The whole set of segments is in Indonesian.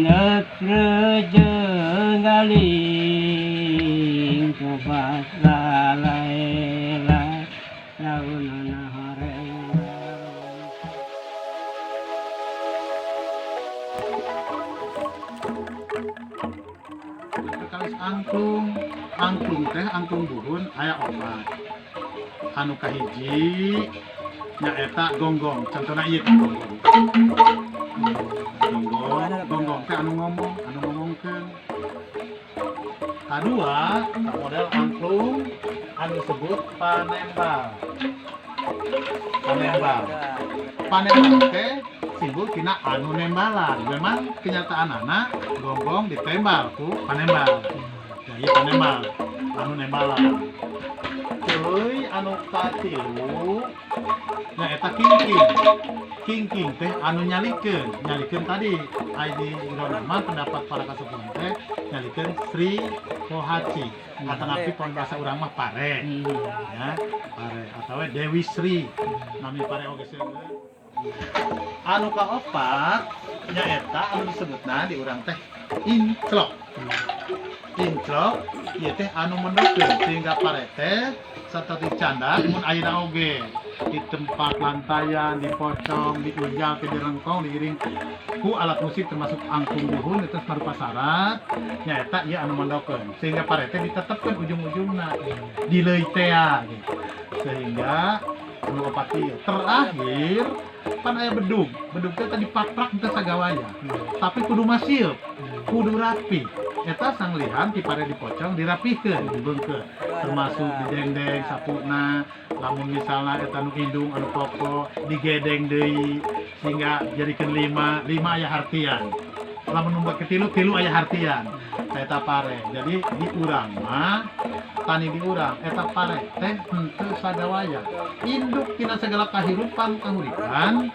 renek rejeng galing coba lalaela raunana horeng kalis angklung teh angklung buhun aya opat anu kahiji nyaeta gonggong contohna ieu gonggong teh anu ngomongkeun kadua model angklung anu disebut panembal teh simbol tina anu nembalan memang kenyataanana gonggong ditembal ku panembal jadi panembal anu nembalan teuy anu katilu nyaeta kingking teh anu nyalikeun tadi di Indonesia pendapat para kasepuh teh nyalikeun Sri Pohaci atanapi pon bahasa urang mah pare ya pare atawa Dewi Sri nami pare oge seueur anu kaopat nyaeta anu disebutna di urang teh inclok ieu teh anu mendeukeun sehingga pare teh saperti canda mun ayeuna oge di tempat lantayan, di pocong, di ujang, di rengkong, diiring ku alat musik termasuk angklung buhun itu sarupa syarat nyaeta ieu anu mendokeun sehingga parete ditetepkeun ujung-ujungna di leuy tea gitu. Sehingga anu opat ieu terakhir pan aya bedug teh tadi paprak teh sagawaya tapi kudu masil kudu rapi eta sanglihan ti pare dipocong dirapihkeun dibeungkeun termasuk didengdeng sapuna lamun misalna eta nu indung anu pokok digedeng deui sehingga jadikeun lima aya hartian lamun numpak ketilu aya hartian eta pare jadi di urang mah tani di urang eta pare teh henteu sagawaya induk tina segala kahirupan kahuripan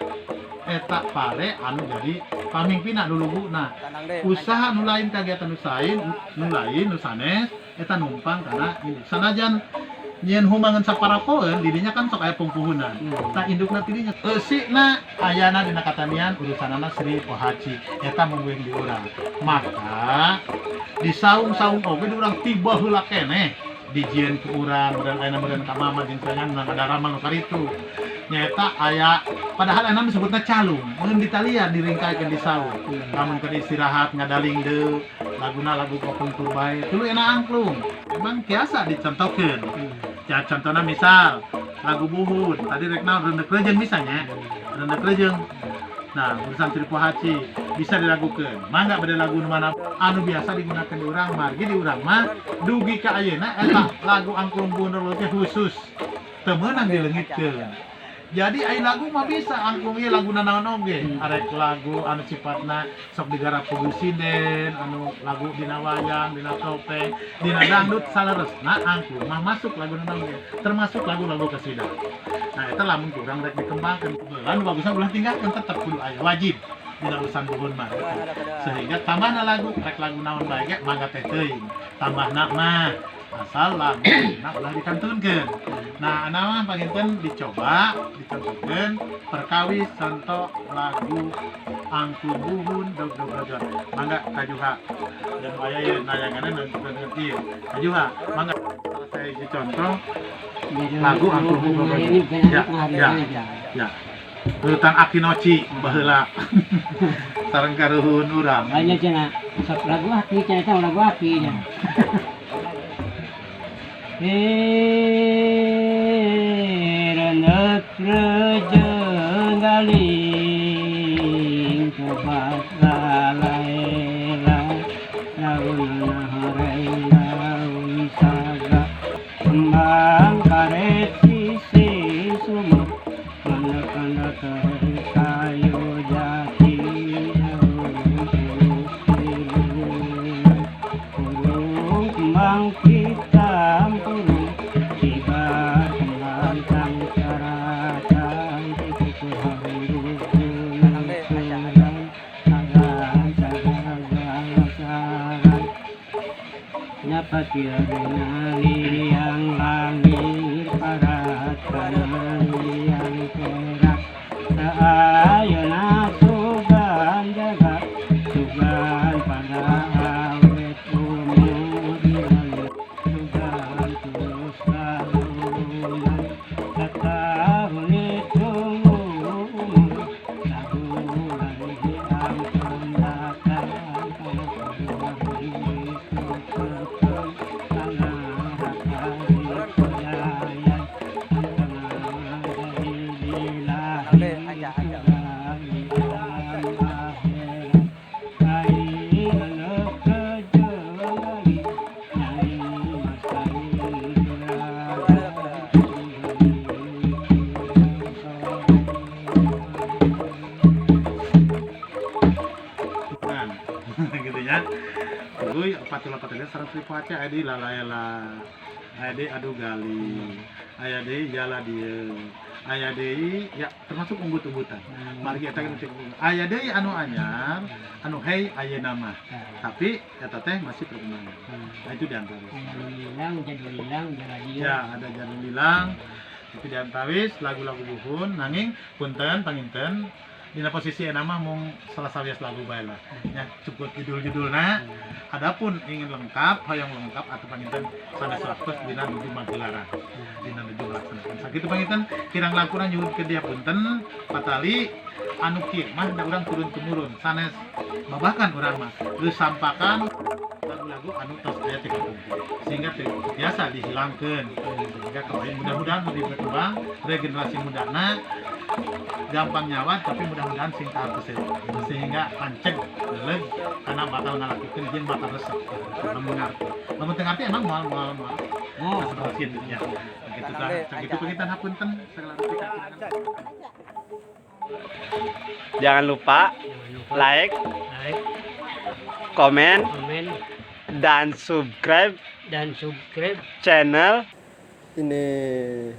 eta pare anu jadi pamimpina lulubuna usaha nu lain kagiatan nu lain nu sanes eta numpang kana induk sanajan nyen humangan saparapoeun didinya kan sok aya pungpuhunan tah indukna tidinya eusikna ayana dina katanian urusanana Sri Pohaci eta mungguing di urang maka di saung-saung oge di urang tiba heula keneh dijieun ku urang mudah ayeuna meureun ka mama jeung saeungan urang ada ramal nu karitu nyaeta aya padahal enak disebutna calung mun ditalian diringkaikeun di saung lamun keur istirahat ngadaling deuk laguna lagu kopungkur bae tuluy enak angklung emang biasa dicontohkeun ya contohna misal lagu buhun tadi rek naon reundeuk reujeng misalnya reundeuk reujeng nah urusan Sri Pohaci bisa dilagukeun mangga bade lagu nu mana anu biasa digunakan di urang margi di urang mah dugi ka ayeuna eta lagu angklung buhun teh khusus teu meunang dileungitkeun. Jadi ai lagu mah bisa angklung ieu laguna naon oge arek lagu anu sifatna sok digarap ku sinden anu lagu dina wayang dina topeng dina dangdut saleresna angklung mah masuk laguna naon oge termasuk lagu-lagu kasida nah eta lamun kurang rek dikembangkeun lan bagusna ulah tinggalkeun tetep kudu aya wajib dina urusan buhun mah sehingga tambahna lagu rek lagu naon bae ge mangga teh teuing tambahna mah asal lagu nah ulah dikantunkeun nah ana mah panginten dicoba dicontohkeun perkawis contoh lagu angklung buhun dog-dog mangga kajuha dan aya ieu nayanganna neukeun ieu kajuha mangga saya contoh lagu angklung buhun ya urutan Akinoci baheula sareng karuhun urang aya cenah lagu aki cenah lagu aki nya renek rejeng galing coba lalaela raunana horeng daun saga kembang karet sisi sumur mana kayu jati burung kembang hitam burung tiba kembang sang caratan dipukul harum nyapa tiarena yang langit parat kanan yang perak ayeuna sugan jaga sugan nya. Kuy patula patula sareng Sri Paca adi lalayala. Ade adu gali. Aya deui jala dieu. Aya deui ya termasuk unggut-unggutan. Margi eta ge aya deui anu anyar, anu hei ayeuna mah. Tapi eta teh masih perkembangan. Nah itu diantara. Jadul lilang jala dieu. Ya, ada jadul lilang. Itu diantawis lagu-lagu buhun nanging punten panginten dina posisi nama mung salah sawias lagu bae lah. Ya, cukup judul-judulna. Adapun ingin lengkap, hoyong lengkap atau panginten sanes waktu dina nuju magelaran. Dina nuju laksanakan. Sakitu panginten kirang langkuna nyuhun ke dia punten patali anu kieu mah da urang turun temurun sanes babakan urang mah geus sampakan lagu-lagu anu tos aya ti sehingga biasa dihilangkeun. Sehingga kawain mudah-mudahan lebih berkembang regenerasi mudana gampang nyawat tapi mudah-mudahan sing tarteuseun sehingga pancen leug karena bakal ngalakukeun jeung bakal resep lamun ngarti. Lamun teu ngarti emang moal seperti itu ya. Begitu tah, begitu pengitan hapunten segala rupi. Jangan lupa like, komen, dan subscribe dan subscribe channel ini.